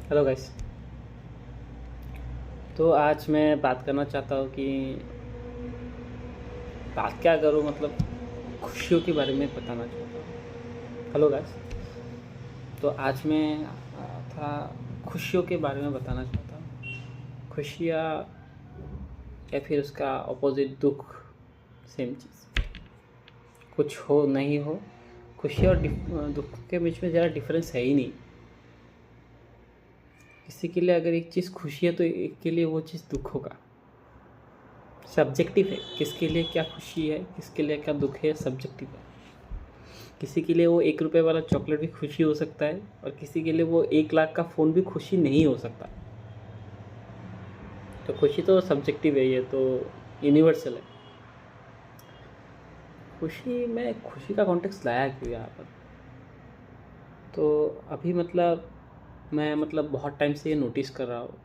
Hello guys. तो आज मैं बात करना चाहता हूँ कि बात क्या करूँ, मतलब खुशियों के बारे में बताना चाहता हूँ। Hello guys. तो आज मैं थोड़ा खुशियों के बारे में बताना चाहता हूँ। खुशियाँ या फिर उसका अपोजिट दुख, सेम चीज़। कुछ हो नहीं हो, खुशी और दुख के बीच में ज़्यादा डिफरेंस है ही नहीं। किसी के लिए अगर एक चीज़ खुशी है तो एक के लिए वो चीज़ दुख होगा। सब्जेक्टिव है, किसके लिए क्या खुशी है, किसके लिए क्या दुख है, सब्जेक्टिव है। किसी के लिए वो 1 रुपये वाला चॉकलेट भी खुशी हो सकता है और किसी के लिए वो 1 लाख का फ़ोन भी खुशी नहीं हो सकता। तो खुशी तो सब्जेक्टिव है, ये तो यूनिवर्सल है। खुशी का कॉन्टेक्स्ट लाया क्यों यहाँ पर? तो अभी मैं बहुत टाइम से ये नोटिस कर रहा हूँ।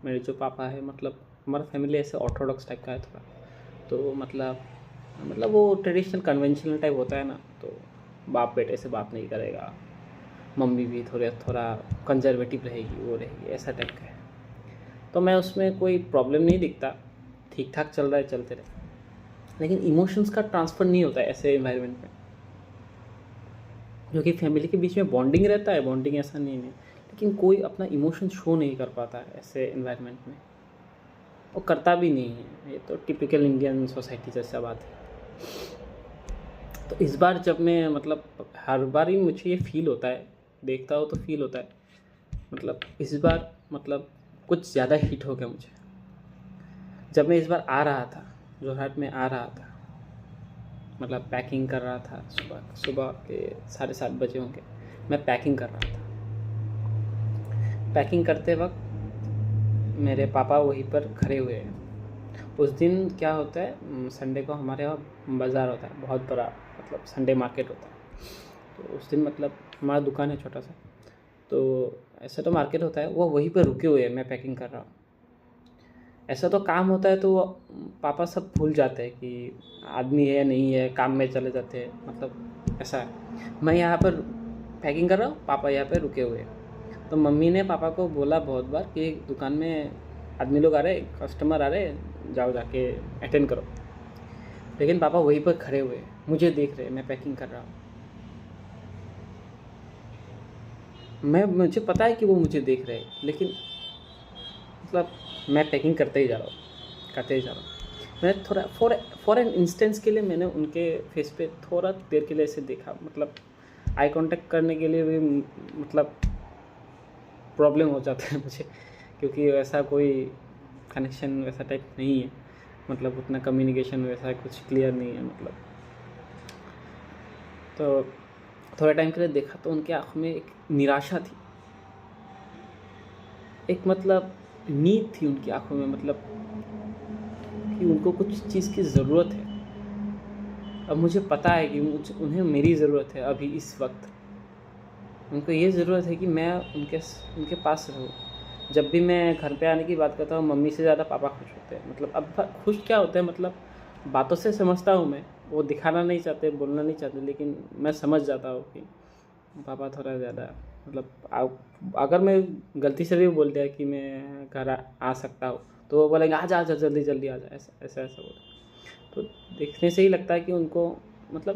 मेरे जो पापा है, हमारा फैमिली ऐसे ऑर्थोडॉक्स टाइप का है थोड़ा। तो वो ट्रेडिशनल कन्वेंशनल टाइप होता है ना, तो बाप बेटे से बात नहीं करेगा, मम्मी भी थोड़ा कंजर्वेटिव रहेगी, वो रहेगी, ऐसा टाइप का है। तो मैं उसमें कोई प्रॉब्लम नहीं दिखता, ठीक ठाक चल रहा है, चलते रहे। लेकिन इमोशंस का ट्रांसफ़र नहीं होता है ऐसे इन्वायरमेंट में, जो कि फैमिली के बीच में बॉन्डिंग रहता है, बॉन्डिंग ऐसा नहीं है, लेकिन कोई अपना इमोशन शो नहीं कर पाता है ऐसे इन्वायरमेंट में। वो करता भी नहीं है, ये तो टिपिकल इंडियन सोसाइटी जैसा बात है। तो इस बार जब मैं हर बार ही मुझे ये फील होता है, देखता हो तो फील होता है, इस बार कुछ ज़्यादा हिट हो गया मुझे। जब मैं इस बार आ रहा था, जोरहाट में आ रहा था, पैकिंग कर रहा था, सुबह सुबह के 7:30 बजे होंगे, मैं पैकिंग कर रहा था। पैकिंग करते वक्त मेरे पापा वहीं पर खड़े हुए हैं। उस दिन क्या होता है, संडे को हमारे यहाँ बाज़ार होता है, बहुत बड़ा, संडे मार्केट होता है। तो उस दिन हमारा दुकान है छोटा सा, तो ऐसा तो मार्केट होता है, वो वहीं पर रुके हुए हैं, मैं पैकिंग कर रहा हूँ। ऐसा तो काम होता है तो पापा सब भूल जाते हैं कि आदमी है नहीं है, काम में चले जाते हैं, ऐसा है। मैं यहाँ पर पैकिंग कर रहा हूँ, पापा यहाँ पर रुके हुए हैं। तो मम्मी ने पापा को बोला बहुत बार कि दुकान में आदमी लोग आ रहे, कस्टमर आ रहे, जाओ जाके अटेंड करो। लेकिन पापा वहीं पर खड़े हुए, मुझे देख रहे, मैं पैकिंग कर रहा हूँ। मुझे पता है कि वो मुझे देख रहे हैं, लेकिन मैं पैकिंग करते ही जा रहा हूँ। मैं थोड़ा फॉर एन इंस्टेंस के लिए मैंने उनके फेस पे थोड़ा देर के लिए ऐसे देखा, आई कांटेक्ट करने के लिए भी प्रॉब्लम हो जाता है मुझे, क्योंकि वैसा कोई कनेक्शन वैसा टाइप नहीं है, उतना कम्युनिकेशन वैसा कुछ क्लियर नहीं है। तो थोड़ा टाइम के लिए देखा तो उनके आँखों में एक निराशा थी, एक नीड थी उनकी आँखों में, कि उनको कुछ चीज़ की ज़रूरत है। अब मुझे पता है कि उन्हें मेरी ज़रूरत है अभी इस वक्त। उनको ये ज़रूरत है कि मैं उनके पास रहूँ। जब भी मैं घर पे आने की बात करता हूँ, मम्मी से ज़्यादा पापा खुश होते हैं। अब खुश क्या होते हैं, बातों से समझता हूँ मैं, वो दिखाना नहीं चाहते, बोलना नहीं चाहते, लेकिन मैं समझ जाता हूँ कि पापा थोड़ा ज़्यादा अगर मैं गलती से भी बोल दिया कि मैं घर आ सकता हूँ, तो वो बोलेंगे आ जा जल्दी जल्दी आ जा, ऐसा बोले। तो देखने से ही लगता है कि उनको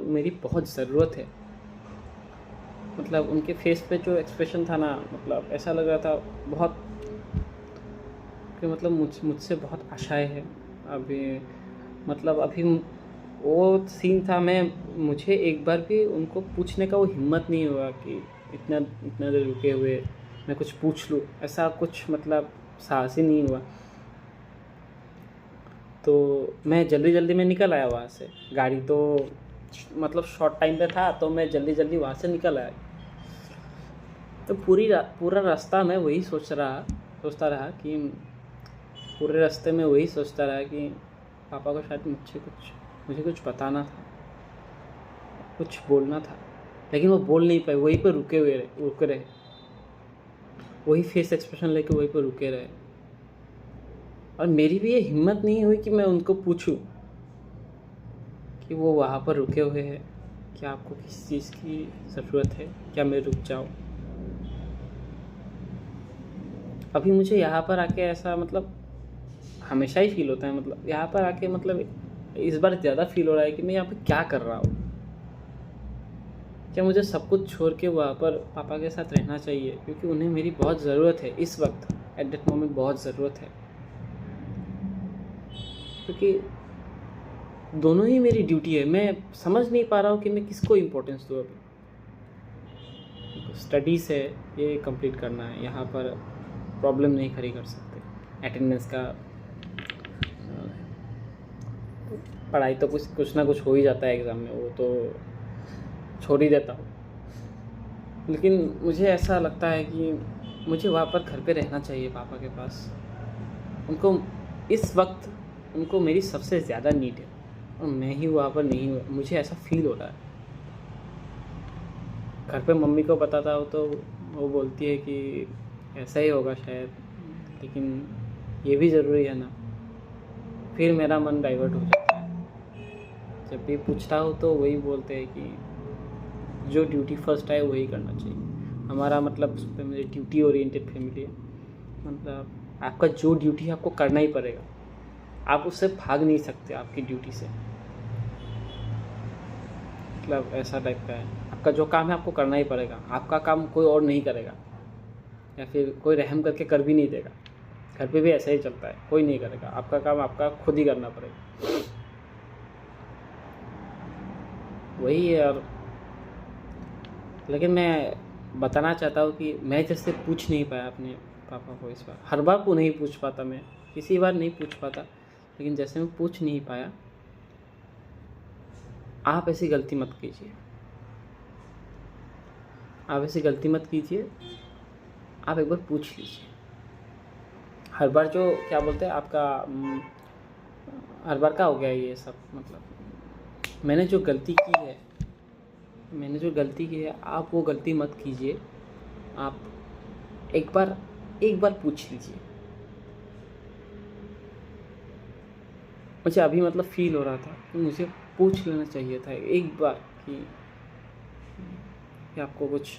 मेरी बहुत ज़रूरत है। उनके फेस पे जो एक्सप्रेशन था ना, ऐसा लग रहा था बहुत कि मुझसे बहुत आशाएं हैं अभी। अभी वो सीन था, मुझे एक बार भी उनको पूछने का वो हिम्मत नहीं हुआ कि इतना इतना देर रुके हुए मैं कुछ पूछ लूँ, ऐसा कुछ साहस ही नहीं हुआ। तो मैं जल्दी जल्दी में निकल आया वहाँ से। गाड़ी तो शॉर्ट टाइम पे था, तो मैं जल्दी जल्दी वहाँ से निकल आया। तो पूरा रास्ता मैं वही सोचता रहा कि पूरे रास्ते में वही सोचता रहा कि पापा को शायद मुझे कुछ बताना था, कुछ बोलना था, लेकिन वो बोल नहीं पाए, वहीं पर रुके रहे, वही फेस एक्सप्रेशन लेके वहीं पर रुके रहे। और मेरी भी ये हिम्मत नहीं हुई कि मैं उनको पूछूं कि वो वहाँ पर रुके हुए हैं, क्या आपको किसी चीज़ की ज़रूरत है, क्या मैं रुक जाऊँ। अभी मुझे यहाँ पर आके ऐसा मतलब हमेशा ही फील होता है, मतलब यहाँ पर आके मतलब इस बार ज़्यादा फील हो रहा है कि मैं यहाँ पर क्या कर रहा हूँ। क्या मुझे सब कुछ छोड़ के वहाँ पर पापा के साथ रहना चाहिए, क्योंकि उन्हें मेरी बहुत ज़रूरत है इस वक्त, एट दैट मोमेंट बहुत ज़रूरत है, क्योंकि दोनों ही मेरी ड्यूटी है। मैं समझ नहीं पा रहा हूँ कि मैं किसको इम्पोर्टेंस दूँ। अभी स्टडीज़ है, ये कंप्लीट करना है, यहाँ पर प्रॉब्लम नहीं खड़ी कर सकते। अटेंडेंस का पढ़ाई तो कुछ ना कुछ हो ही जाता है एग्ज़ाम में, वो तो छोड़ ही देता हूँ। लेकिन मुझे ऐसा लगता है कि मुझे वहाँ पर घर पे रहना चाहिए पापा के पास। उनको इस वक्त उनको मेरी सबसे ज़्यादा नीड है और मैं ही वहाँ पर नहीं हूँ, मुझे ऐसा फील हो रहा है। घर पे मम्मी को बताता हूँ तो वो बोलती है कि ऐसा ही होगा शायद, लेकिन ये भी ज़रूरी है ना। फिर मेरा मन डाइवर्ट हो जाता है। जब भी पूछता हूँ तो वही बोलते हैं कि जो ड्यूटी फर्स्ट है वही करना चाहिए। हमारा मतलब मेरी ड्यूटी ओरिएंटेड फैमिली है, मतलब आपका जो ड्यूटी है आपको करना ही पड़ेगा, आप उससे भाग नहीं सकते आपकी ड्यूटी से। मतलब ऐसा टाइप का है, आपका जो काम है आपको करना ही पड़ेगा, आपका काम कोई और नहीं करेगा या फिर कोई रहम करके कर भी नहीं देगा। घर पे भी ऐसा ही चलता है, कोई नहीं करेगा, आपका काम आपका खुद ही करना पड़ेगा। वही है। और लेकिन मैं बताना चाहता हूँ कि मैं जैसे पूछ नहीं पाया अपने पापा को इस बार, हर बार को नहीं पूछ पाता, मैं किसी बार नहीं पूछ पाता, लेकिन जैसे मैं पूछ नहीं पाया, आप ऐसी गलती मत कीजिए, आप ऐसी गलती मत कीजिए, आप एक बार पूछ लीजिए। हर बार जो क्या बोलते हैं आपका हर बार का हो गया ये सब। मतलब मैंने जो गलती की है आप वो गलती मत कीजिए। आप एक बार पूछ लीजिए। मुझे अभी मतलब फील हो रहा था कि मुझे पूछ लेना चाहिए था एक बार कि आपको कुछ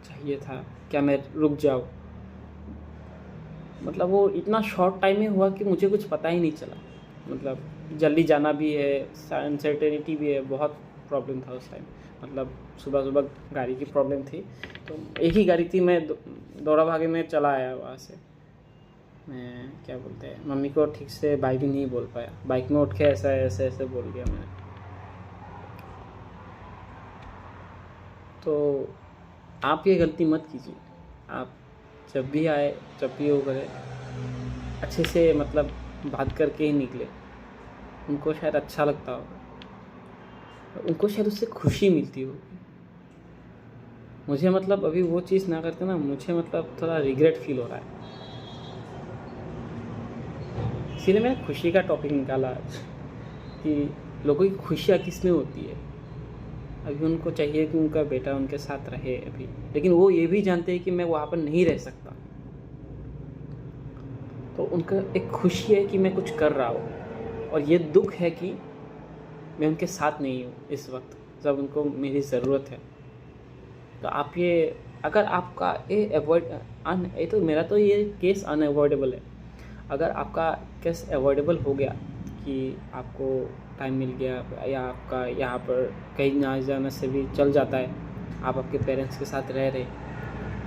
चाहिए था क्या, मैं रुक जाऊँ। मतलब वो इतना शॉर्ट टाइम में हुआ कि मुझे कुछ पता ही नहीं चला। मतलब जल्दी जाना भी है, अनसर्टेनिटी भी है, बहुत प्रॉब्लम था उस टाइम। मतलब सुबह गाड़ी की प्रॉब्लम थी, तो एक ही गाड़ी थी, मैं दौड़ा भागे में चला आया वहाँ से। मैं क्या बोलते हैं, मम्मी को ठीक से बाइक भी नहीं बोल पाया, बाइक में उठ के ऐसे बोल दिया मैंने। तो आप ये गलती मत कीजिए। आप जब भी वो करे, अच्छे से मतलब बात करके ही निकले। उनको शायद अच्छा लगता होगा, उनको शायद उससे खुशी मिलती होगी। मुझे मतलब अभी वो चीज़ ना करके ना, मुझे मतलब थोड़ा रिग्रेट फील हो रहा है। इसीलिए मैंने खुशी का टॉपिक निकाला आज कि लोगों की खुशियाँ किस में होती है। अभी उनको चाहिए कि उनका बेटा उनके साथ रहे अभी, लेकिन वो ये भी जानते हैं कि मैं वहाँ पर नहीं रह सकता। तो उनका एक खुशी है कि मैं कुछ कर रहा हूँ, और ये दुख है कि मैं उनके साथ नहीं हूँ इस वक्त जब उनको मेरी ज़रूरत है। तो आप ये, अगर आपका ये तो मेरा तो ये केस अनअवॉइडेबल है। अगर आपका केस अवॉइडेबल हो गया कि आपको टाइम मिल गया या आपका यहाँ पर कहीं ना जाने से भी चल जाता है, आप आपके पेरेंट्स के साथ रह रहे,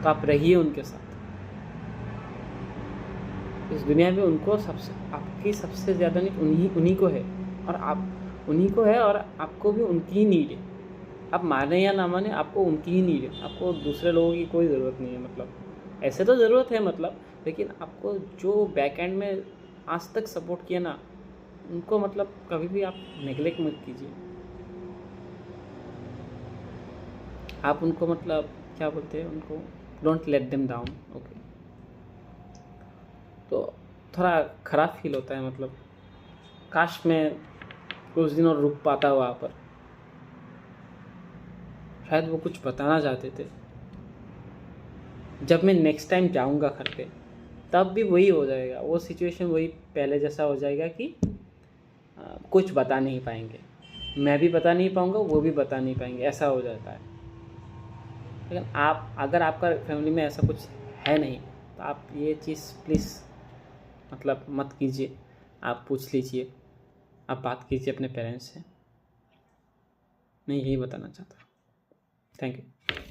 तो आप रहिए उनके साथ। इस दुनिया में उनको आपकी सबसे ज़्यादा नीड उन्हीं को है, और आप उन्हीं को है, और आपको भी उनकी ही नीड है। आप माने या ना माने, आपको उनकी ही नीड है, आपको दूसरे लोगों की कोई ज़रूरत नहीं है। मतलब ऐसे तो ज़रूरत है मतलब, लेकिन आपको जो बैक एंड में आज तक सपोर्ट किया ना, उनको मतलब कभी भी आप नेगलेक्ट मत कीजिए। आप उनको मतलब क्या बोलते हैं, उनको don't let them down. Okay. तो थोड़ा ख़राब फील होता है, मतलब काश मैं कुछ दिन और रुक पाता वहाँ पर, शायद वो कुछ बताना चाहते थे। जब मैं नेक्स्ट टाइम जाऊँगा घर पे, तब भी वही हो जाएगा, वो सिचुएशन वही पहले जैसा हो जाएगा कि कुछ बता नहीं पाएंगे, मैं भी बता नहीं पाऊँगा, वो भी बता नहीं पाएंगे, ऐसा हो जाता है। लेकिन अगर आपका फैमिली में ऐसा कुछ है नहीं, तो आप ये चीज़ प्लीज़ मतलब मत कीजिए। आप पूछ लीजिए, आप बात कीजिए अपने पेरेंट्स से। मैं यही बताना चाहता हूँ। Thank you.